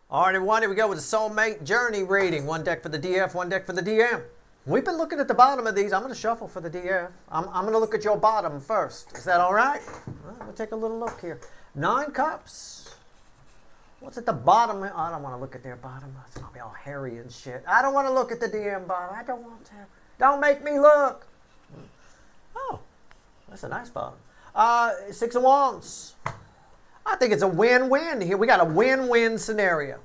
All right, everyone, here we go with the Soulmate Journey reading. One deck for the DF, one deck for the DM. We've been looking at the bottom of these. I'm going to shuffle for the DF. I'm going to look at your bottom first. Is that all right? All right, we'll take a little look here. 9 cups. What's at the bottom? I don't want to look at their bottom. It's going to be all hairy and shit. I don't want to look at the DM bottom. I don't want to. Don't make me look. Oh, that's a nice bottom. 6 of Wands. I think it's a win-win here. We got a win-win scenario.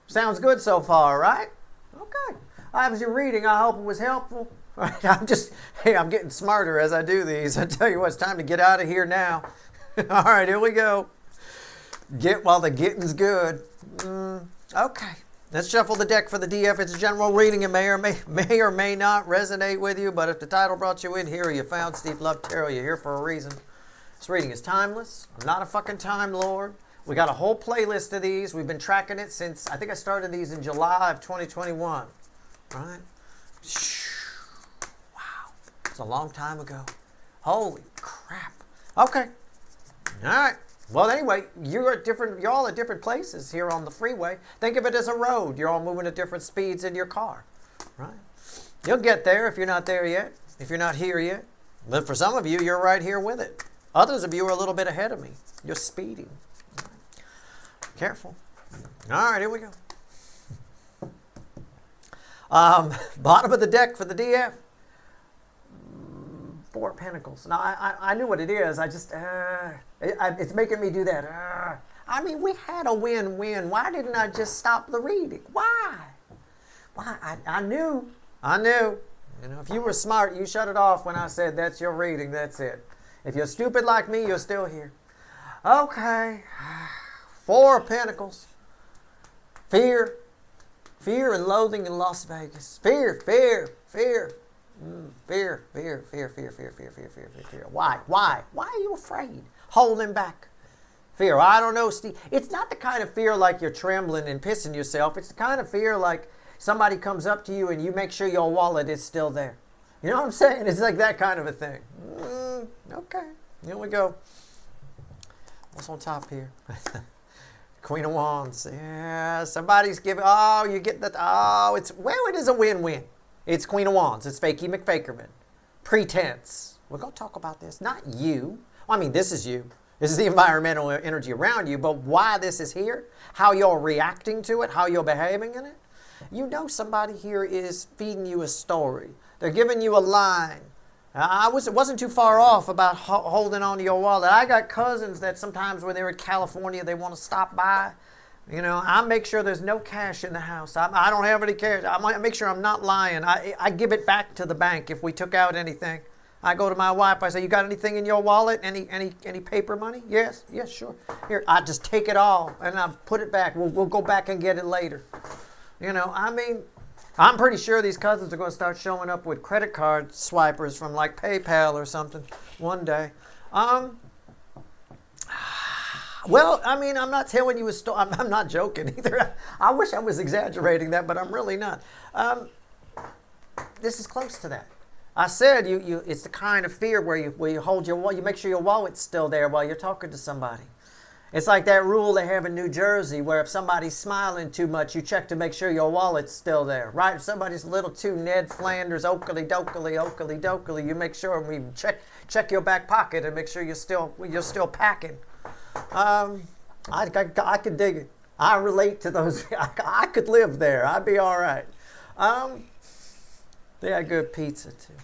Sounds good so far, right? Okay. I was your reading. I hope it was helpful. Right, I'm getting smarter as I do these. I tell you what, it's time to get out of here now. All right, here we go. Get while the getting's good. Okay. Let's shuffle the deck for the DF. It's a general reading. It may or may not resonate with you, but if the title brought you in here, you found Steve Love Tarot, you're here for a reason. This reading is timeless. I'm not a fucking time lord. We got a whole playlist of these. We've been tracking it since, I think I started these in July of 2021. Right? Wow. It's a long time ago. Holy crap. Okay. All right. Well, anyway, you're all at different places here on the freeway. Think of it as a road. You're all moving at different speeds in your car. Right? You'll get there if you're not there yet, if you're not here yet. But for some of you, you're right here with it. Others of you are a little bit ahead of me. You're speeding. Careful. All right, here we go. Bottom of the deck for the DF. 4 of Pentacles. Now, I knew what it is. I just, it's making me do that. I mean, we had a win-win. Why didn't I just stop the reading? Why? I knew. You know, if you were smart, you shut it off when I said that's your reading. That's it. If you're stupid like me, you're still here. Okay. 4 of Pentacles. Fear. Fear and loathing in Las Vegas. Fear. Fear. Why? Why are you afraid? Holding back. Fear. I don't know, Steve. It's not the kind of fear like you're trembling and pissing yourself. It's the kind of fear like somebody comes up to you and you make sure your wallet is still there. You know what I'm saying? It's like that kind of a thing. Okay. Here we go. What's on top here? Queen of Wands. Yeah, somebody's giving. Oh, you get that. Oh, it is a win-win. It's Queen of Wands. It's Fakey McFakerman. Pretense. We're going to talk about this. Not you. Well, I mean, this is you. This is the environmental energy around you. But why this is here, how you're reacting to it, how you're behaving in it. You know somebody here is feeding you a story. They're giving you a line. It wasn't too far off about holding on to your wallet. I got cousins that sometimes when they're in California, they want to stop by. You know, I make sure there's no cash in the house. I don't have any cash. I make sure I'm not lying. I give it back to the bank if we took out anything. I go to my wife. I say, you got anything in your wallet? Any paper money? Yes, sure. Here, I just take it all and I put it back. We'll go back and get it later. You know, I mean, I'm pretty sure these cousins are going to start showing up with credit card swipers from like PayPal or something one day. Well, I mean, I'm not telling you a story. I'm not joking either. I wish I was exaggerating that, but I'm really not. This is close to that. I said it's the kind of fear where you hold your wallet, you make sure your wallet's still there while you're talking to somebody. It's like that rule they have in New Jersey where if somebody's smiling too much, you check to make sure your wallet's still there, right? If somebody's a little too Ned Flanders, oakley dokley, you make sure we check your back pocket and make sure you're still packing. I could dig it. I relate to those. I could live there. I'd be all right. They had good pizza too.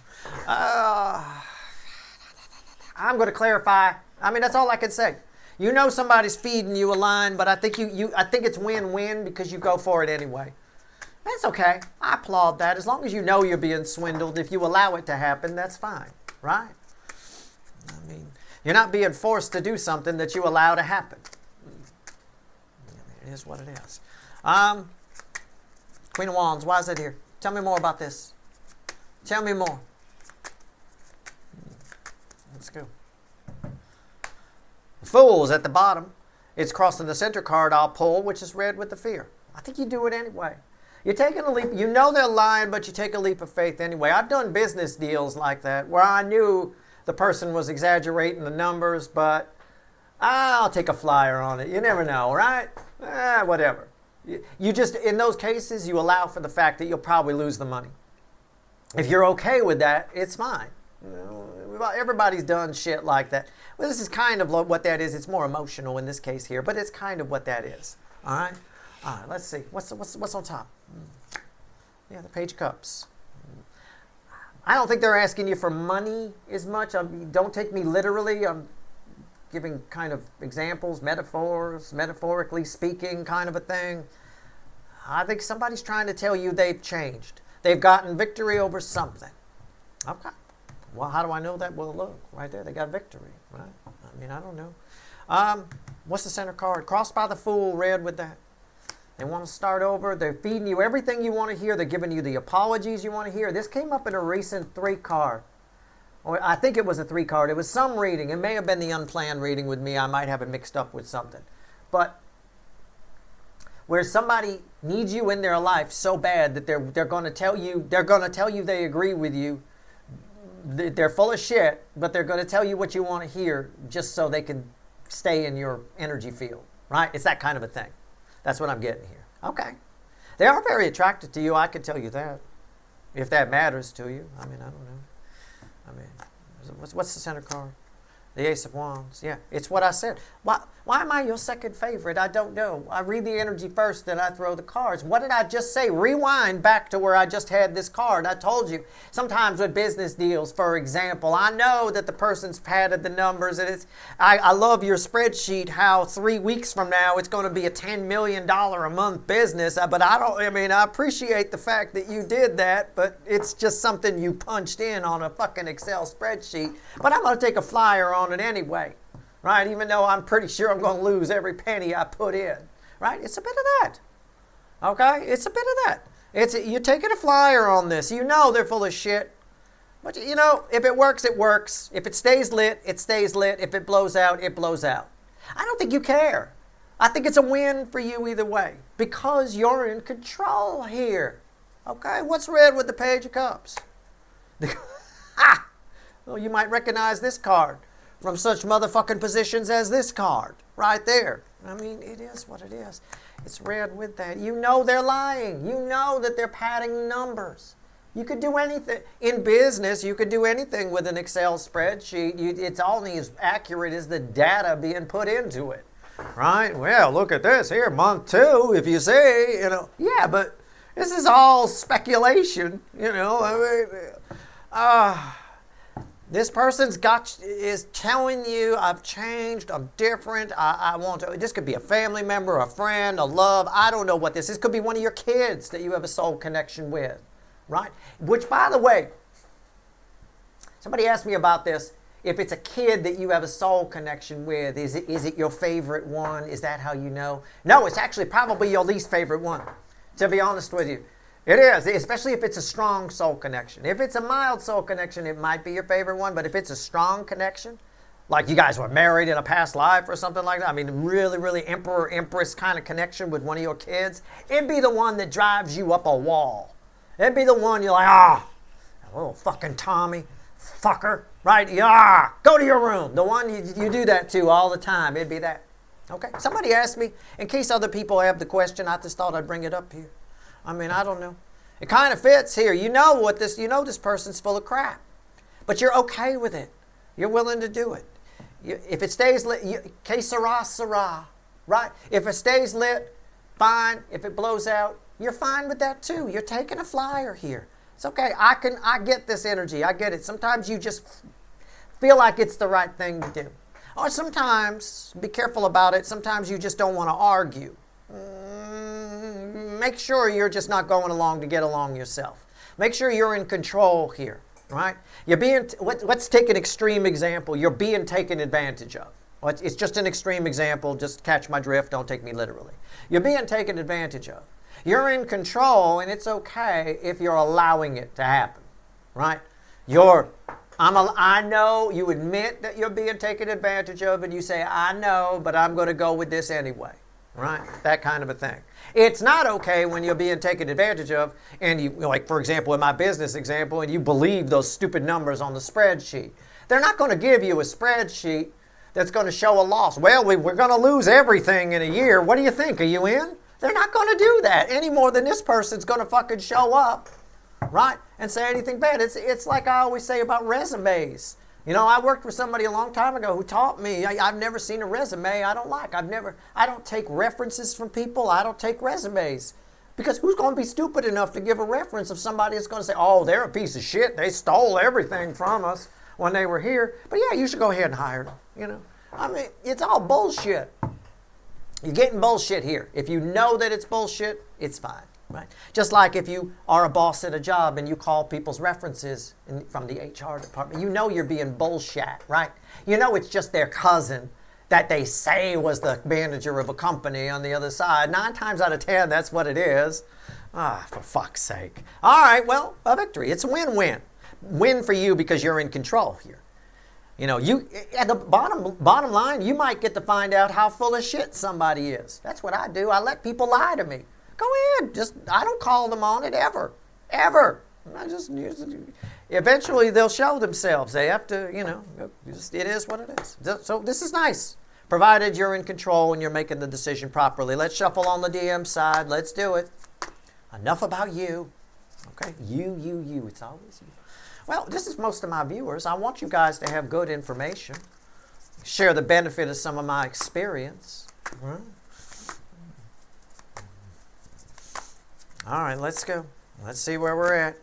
I'm going to clarify. I mean, that's all I can say. You know somebody's feeding you a line, but I think I think it's win-win because you go for it anyway. That's okay. I applaud that. As long as you know you're being swindled, if you allow it to happen, that's fine, right? I mean, you're not being forced to do something that you allow to happen. It is what it is. Queen of Wands, why is it here? Tell me more about this. Tell me more. Let's go. Fool's at the bottom. It's crossing the center card I'll pull, which is red with the fear. I think you do it anyway. You're taking a leap. You know they're lying, but you take a leap of faith anyway. I've done business deals like that where I knew the person was exaggerating the numbers, but I'll take a flyer on it. You never know, right? Whatever. You just, in those cases, you allow for the fact that you'll probably lose the money. If you're okay with that, it's fine. You know, everybody's done shit like that. Well, this is kind of what that is. It's more emotional in this case here, but it's kind of what that is. All right? All right, let's see. What's on top? Yeah, the Page of Cups. I don't think they're asking you for money as much. Don't take me literally. I'm giving kind of examples, metaphors, metaphorically speaking kind of a thing. I think somebody's trying to tell you they've changed. They've gotten victory over something. Okay. Well, how do I know that? Well, look, right there, they got victory, right? I mean, I don't know. What's the center card? Crossed by the Fool, red with that. They want to start over. They're feeding you everything you want to hear. They're giving you the apologies you want to hear. This came up in a recent 3-card. Or I think it was a 3-card. It was some reading. It may have been the unplanned reading with me. I might have it mixed up with something. But where somebody needs you in their life so bad that they're going to tell you they agree with you. They're full of shit, but they're going to tell you what you want to hear just so they can stay in your energy field, right? It's that kind of a thing. That's what I'm getting here. Okay. They are very attracted to you, I can tell you that. If that matters to you. I mean, I don't know. I mean, what's the center card? The Ace of Wands. Yeah, it's what I said. Why am I your second favorite? I don't know. I read the energy first, then I throw the cards. What did I just say? Rewind back to where I just had this card. I told you, sometimes with business deals, for example, I know that the person's padded the numbers. And I love your spreadsheet, how 3 weeks from now it's going to be a $10 million a month business. But I appreciate the fact that you did that, but it's just something you punched in on a fucking Excel spreadsheet. But I'm going to take a flyer on it anyway. Right? Even though I'm pretty sure I'm going to lose every penny I put in. Right? It's a bit of that. Okay? It's a bit of that. You're taking a flyer on this. You know they're full of shit. But you know, if it works, it works. If it stays lit, it stays lit. If it blows out, it blows out. I don't think you care. I think it's a win for you either way. Because you're in control here. Okay? What's red with the Page of Cups? Well, you might recognize this card from such motherfucking positions as this card right there. I mean, it is what it is. It's red with that. You know they're lying. You know that they're padding numbers. You could do anything. In business, you could do anything with an Excel spreadsheet. It's only as accurate as the data being put into it. Right? Well, look at this here, month 2, if you say, Yeah, but this is all speculation, This person's is telling you, I've changed, I'm different, I want to. This could be a family member, a friend, a love. I don't know what this is. This could be one of your kids that you have a soul connection with, right? Which, by the way, somebody asked me about this. If it's a kid that you have a soul connection with, is it your favorite one? Is that how you know? No, it's actually probably your least favorite one, to be honest with you. It is, especially if it's a strong soul connection. If it's a mild soul connection, it might be your favorite one. But if it's a strong connection, like you guys were married in a past life or something like that, I mean, really, really emperor, empress kind of connection with one of your kids, it'd be the one that drives you up a wall. It'd be the one you're like, little fucking Tommy, fucker, right? Go to your room. The one you do that to all the time, it'd be that. Okay, somebody asked me, in case other people have the question, I just thought I'd bring it up here. I mean, I don't know. It kind of fits here. You know this person's full of crap. But you're okay with it. You're willing to do it. If it stays lit, que sera, sera. Right? If it stays lit, fine. If it blows out, you're fine with that too. You're taking a flyer here. It's okay. I get this energy. I get it. Sometimes you just feel like it's the right thing to do. Or sometimes, be careful about it, sometimes you just don't want to argue. Make sure you're just not going along to get along yourself. Make sure you're in control here, right? Let's take an extreme example. You're being taken advantage of. It's just an extreme example. Just catch my drift. Don't take me literally. You're being taken advantage of. You're in control, and it's okay if you're allowing it to happen, right? I know, you admit that you're being taken advantage of, and you say, I know, but I'm going to go with this anyway. Right? That kind of a thing. It's not okay when you're being taken advantage of, and you, like for example, in my business example, and you believe those stupid numbers on the spreadsheet. They're not going to give you a spreadsheet that's going to show a loss. Well, we're going to lose everything in a year. What do you think? Are you in? They're not going to do that any more than this person's going to fucking show up, right, and say anything bad. It's like I always say about resumes. You know, I worked with somebody a long time ago who taught me, I've never seen a resume I don't like. I don't take references from people. I don't take resumes. Because who's going to be stupid enough to give a reference of somebody that's going to say, oh, they're a piece of shit. They stole everything from us when they were here. But yeah, you should go ahead and hire them, you know. I mean, it's all bullshit. You're getting bullshit here. If you know that it's bullshit, it's fine. Right? Just like if you are a boss at a job and you call people's references from the HR department, you know you're being bullshit, right? You know it's just their cousin that they say was the manager of a company on the other side. 9 times out of 10, that's what it is. Ah, for fuck's sake. All right, well, a victory. It's a win-win. Win for you because you're in control here. You know, you at the bottom line, you might get to find out how full of shit somebody is. That's what I do. I let people lie to me. Go ahead. I don't call them on it ever. Ever. I just eventually they'll show themselves. They have to, you know, it is what it is. So this is nice. Provided you're in control and you're making the decision properly. Let's shuffle on the DM side. Let's do it. Enough about you. Okay? You. It's always you. Well, this is most of my viewers. I want you guys to have good information. Share the benefit of some of my experience. Right? All right, let's go. Let's see where we're at.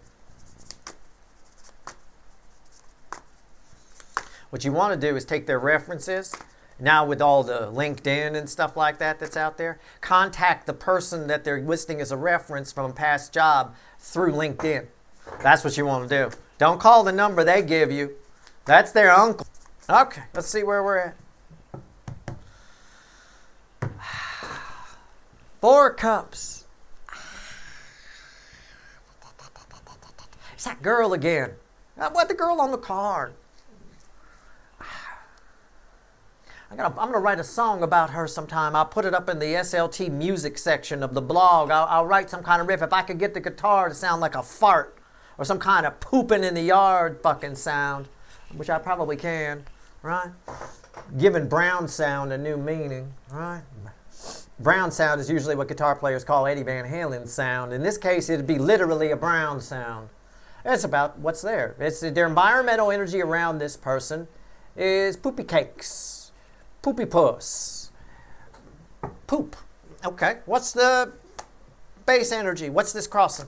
What you want to do is take their references. Now with all the LinkedIn and stuff like that that's out there, contact the person that they're listing as a reference from a past job through LinkedIn. That's what you want to do. Don't call the number they give you. That's their uncle. Okay, let's see where we're at. 4 cups. It's that girl again. What, the girl on the card? I'm going to write a song about her sometime. I'll put it up in the SLT music section of the blog. I'll write some kind of riff. If I could get the guitar to sound like a fart or some kind of pooping in the yard fucking sound, which I probably can, right? Giving brown sound a new meaning, right? Brown sound is usually what guitar players call Eddie Van Halen sound. In this case, it'd be literally a brown sound. It's about what's there. It's their environmental energy around this person is poopy cakes, poopy puss, poop. Okay, what's the base energy? What's this crossing?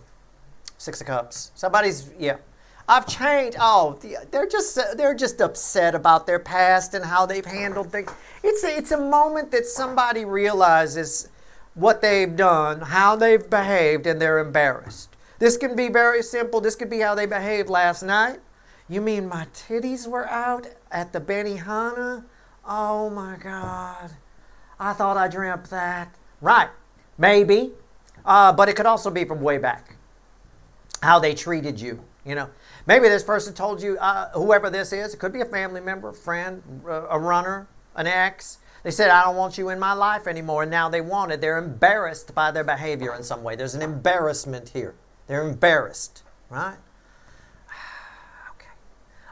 6 of Cups. Somebody's, yeah. I've changed. Oh, they're just upset about their past and how they've handled things. It's a moment that somebody realizes what they've done, how they've behaved, and they're embarrassed. This can be very simple. This could be how they behaved last night. You mean my titties were out at the Benihana? Oh my God. I thought I dreamt that. Right. Maybe. But it could also be from way back. How they treated you. You know, maybe this person told you, whoever this is, it could be a family member, a friend, a runner, an ex. They said, I don't want you in my life anymore. And now they want it. They're embarrassed by their behavior in some way. There's an embarrassment here. They're embarrassed, right? Okay.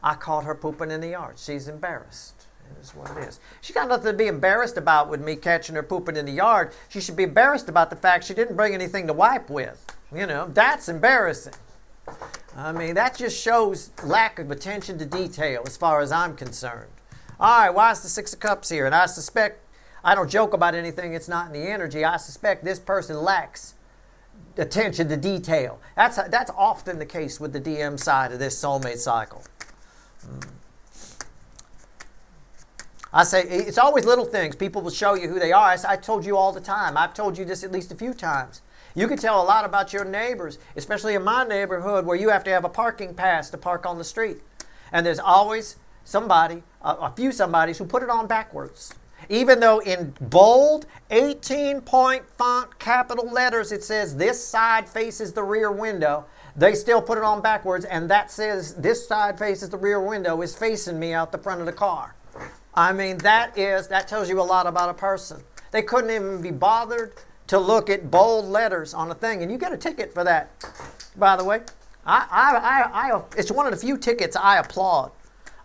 I caught her pooping in the yard. She's embarrassed. It is what it is. She got nothing to be embarrassed about with me catching her pooping in the yard. She should be embarrassed about the fact she didn't bring anything to wipe with. You know, that's embarrassing. I mean, that just shows lack of attention to detail as far as I'm concerned. All right, why is the 6 of Cups here? And I suspect, I don't joke about anything, it's not in the energy. I suspect this person lacks attention to detail. That's often the case with the DM side of this soulmate cycle. I say, it's always little things. People will show you who they are. I told you all the time. I've told you this at least a few times. You can tell a lot about your neighbors, especially in my neighborhood where you have to have a parking pass to park on the street. And there's always somebody, a few somebodies who put it on backwards. Even though in bold, 18-point font, capital letters, it says this side faces the rear window, they still put it on backwards, and that says this side faces the rear window is facing me out the front of the car. I mean, that tells you a lot about a person. They couldn't even be bothered to look at bold letters on a thing, and you get a ticket for that, by the way. It's one of the few tickets I applaud.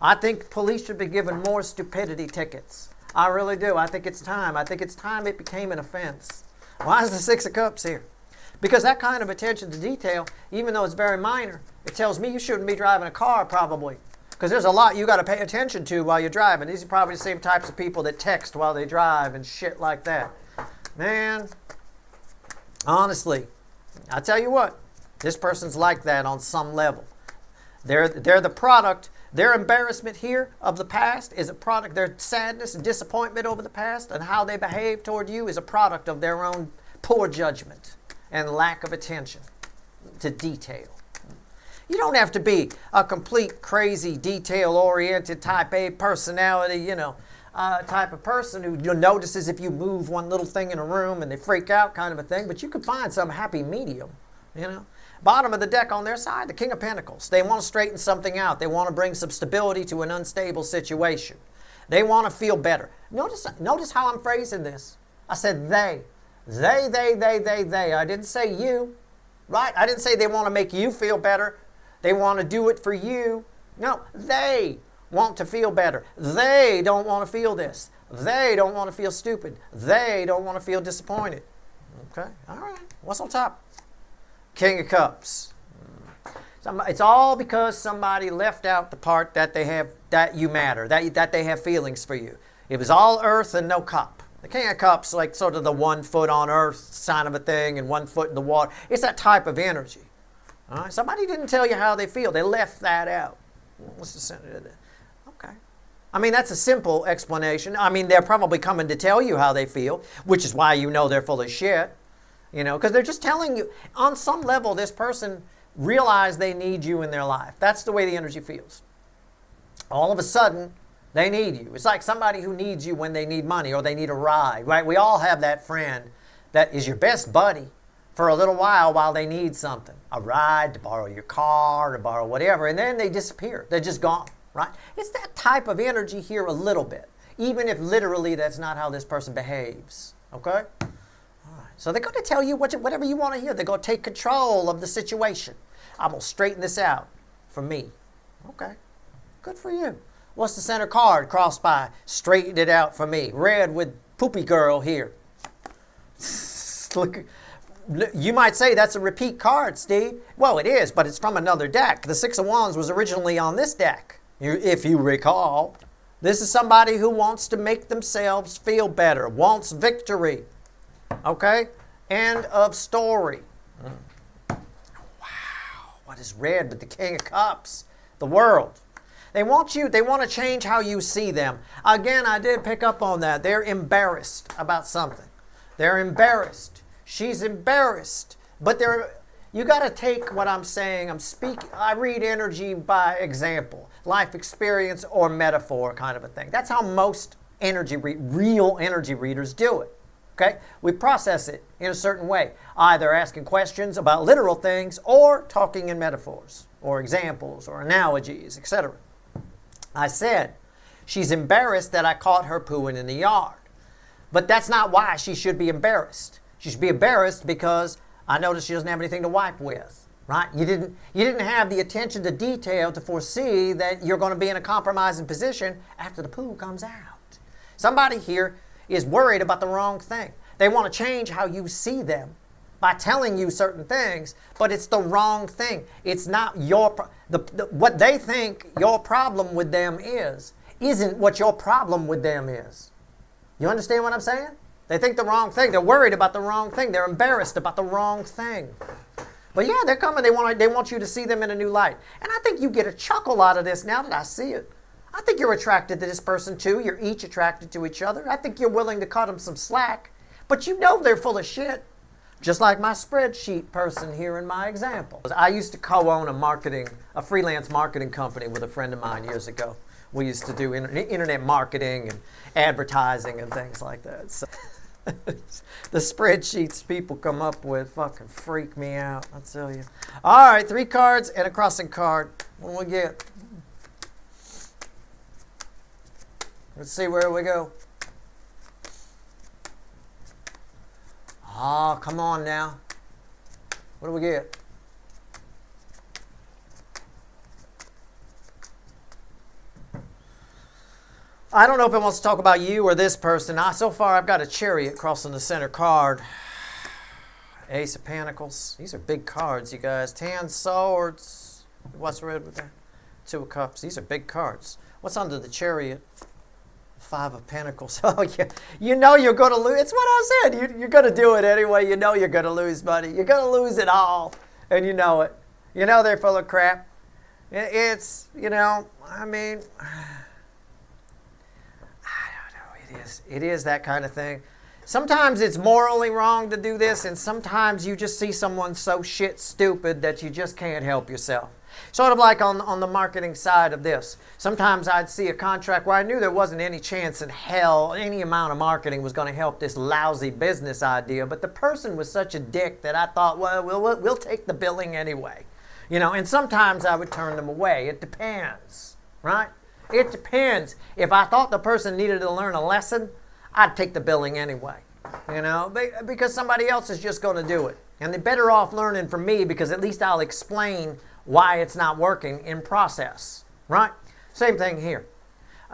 I think police should be given more stupidity tickets. I really do. I think it's time. I think it's time it became an offense. Why is the Six of Cups here? Because that kind of attention to detail, even though it's very minor, it tells me you shouldn't be driving a car probably. Because there's a lot you got to pay attention to while you're driving. These are probably the same types of people that text while they drive and shit like that. Man, honestly, I tell you what, this person's like that on some level. They're the product. Their embarrassment here of the past is a product. Their sadness and disappointment over the past and how they behave toward you is a product of their own poor judgment and lack of attention to detail. You don't have to be a complete crazy detail-oriented type A personality, type of person who notices if you move one little thing in a room and they freak out kind of a thing. But you can find some happy medium, Bottom of the deck on their side, the King of Pentacles. They want to straighten something out. They want to bring some stability to an unstable situation. They want to feel better. Notice how I'm phrasing this. I said they. They. I didn't say you, right? I didn't say they want to make you feel better. They want to do it for you. No, they want to feel better. They don't want to feel this. They don't want to feel stupid. They don't want to feel disappointed. Okay, all right. What's on top? King of Cups. It's all because somebody left out the part that they have, that you matter, that they have feelings for you. It was all earth and no cup. The King of Cups, like sort of the 1 foot on earth sign of a thing and 1 foot in the water. It's that type of energy. All right? Somebody didn't tell you how they feel. They left that out. What's the center of that? Okay. I mean, that's a simple explanation. I mean, they're probably coming to tell you how they feel, which is why you know they're full of shit. Because they're just telling you, on some level, this person realized they need you in their life. That's the way the energy feels. All of a sudden, they need you. It's like somebody who needs you when they need money or they need a ride, right? We all have that friend that is your best buddy for a little while they need something. A ride, to borrow your car, to borrow whatever, and then they disappear. They're just gone, right? It's that type of energy here a little bit, even if literally that's not how this person behaves, okay? So they're going to tell you whatever you want to hear. They're going to take control of the situation. I'm going to straighten this out for me. Okay, good for you. What's the center card crossed by? Straighten it out for me. Red with poopy girl here. Look, you might say that's a repeat card, Steve. Well, it is, but it's from another deck. The Six of Wands was originally on this deck, if you recall. This is somebody who wants to make themselves feel better, wants victory. Okay? End of story. Wow. What is red with the King of Cups? The world. They want to change how you see them. Again, I did pick up on that. They're embarrassed about something. They're embarrassed. She's embarrassed. But you got to take what I'm saying. I read energy by example, life experience or metaphor kind of a thing. That's how most real energy readers do it. Okay? We process it in a certain way, either asking questions about literal things or talking in metaphors or examples or analogies, etc. I said, she's embarrassed that I caught her pooing in the yard. But that's not why she should be embarrassed. She should be embarrassed because I noticed she doesn't have anything to wipe with, right? You didn't have the attention to detail to foresee that you're going to be in a compromising position after the poo comes out. Somebody here is worried about the wrong thing. They want to change how you see them by telling you certain things, but it's the wrong thing. It's not what they think your problem with them isn't what your problem with them is. You understand what I'm saying? They think the wrong thing. They're worried about the wrong thing. They're embarrassed about the wrong thing. But yeah, they're coming. They want you to see them in a new light. And I think you get a chuckle out of this now that I see it. I think you're attracted to this person too. You're each attracted to each other. I think you're willing to cut them some slack. But you know they're full of shit. Just like my spreadsheet person here in my example. I used to co-own a freelance marketing company with a friend of mine years ago. We used to do internet marketing and advertising and things like that. So the spreadsheets people come up with fucking freak me out, I tell you. All right, 3 cards and a crossing card. What do we get? Let's see where we go. Oh, come on now. What do we get? I don't know if it wants to talk about you or this person. So far, I've got a Chariot crossing the center card. Ace of Pentacles. These are big cards, you guys. 10 Swords. What's red with that? 2 of Cups. These are big cards. What's under the Chariot? 5 of Pentacles. Oh, yeah. You know you're going to lose. It's what I said. You're going to do it anyway. You know you're going to lose, buddy. You're going to lose it all. And you know it. You know they're full of crap. It's, I mean, I don't know. It is that kind of thing. Sometimes it's morally wrong to do this, and sometimes you just see someone so shit stupid that you just can't help yourself. Sort of like on the marketing side of this. Sometimes I'd see a contract where I knew there wasn't any chance in hell any amount of marketing was going to help this lousy business idea, but the person was such a dick that I thought, well, we'll take the billing anyway. And sometimes I would turn them away. It depends, right? It depends. If I thought the person needed to learn a lesson, I'd take the billing anyway, because somebody else is just going to do it. And they're better off learning from me because at least I'll explain why it's not working in process, right? Same thing here.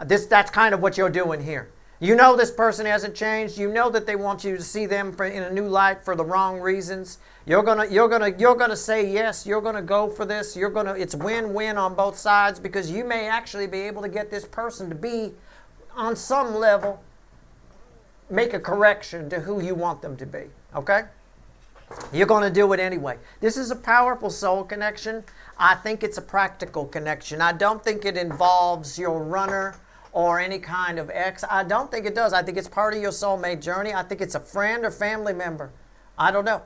That's kind of what you're doing here. You know this person hasn't changed. You know that they want you to see them in a new light for the wrong reasons. You're gonna say yes. You're gonna go for this. It's win-win on both sides because you may actually be able to get this person to be, on some level, make a correction to who you want them to be, okay? You're going to do it anyway. This is a powerful soul connection. I think it's a practical connection. I don't think it involves your runner or any kind of ex. I don't think it does. I think it's part of your soulmate journey. I think it's a friend or family member. I don't know.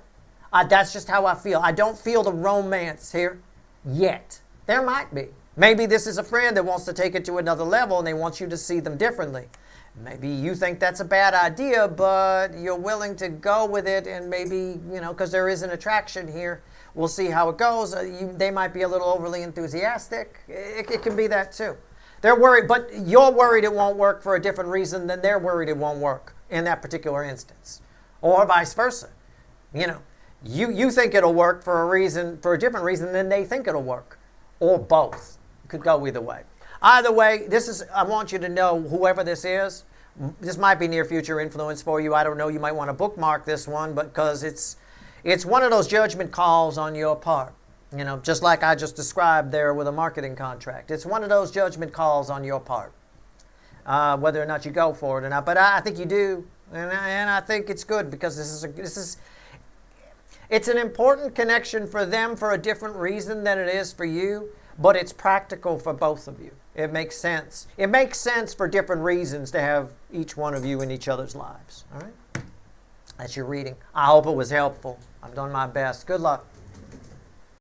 That's just how I feel. I don't feel the romance here yet. There might be. Maybe this is a friend that wants to take it to another level and they want you to see them differently. Maybe you think that's a bad idea, but you're willing to go with it, and maybe, because there is an attraction here. We'll see how it goes. They might be a little overly enthusiastic. It can be that too. They're worried, but you're worried it won't work for a different reason than they're worried it won't work in that particular instance. Or vice versa. You think it'll work for a different reason than they think it'll work. Or both. It could go either way. Either way, I want you to know, whoever this is, this might be near future influence for you. I don't know. You might want to bookmark this one because it's one of those judgment calls on your part. Just like I just described there with a marketing contract. It's one of those judgment calls on your part, whether or not you go for it or not. But I think you do, and I think it's good because it's an important connection for them for a different reason than it is for you. But it's practical for both of you. It makes sense. It makes sense for different reasons to have each one of you in each other's lives. All right? That's your reading. I hope it was helpful. I've done my best. Good luck.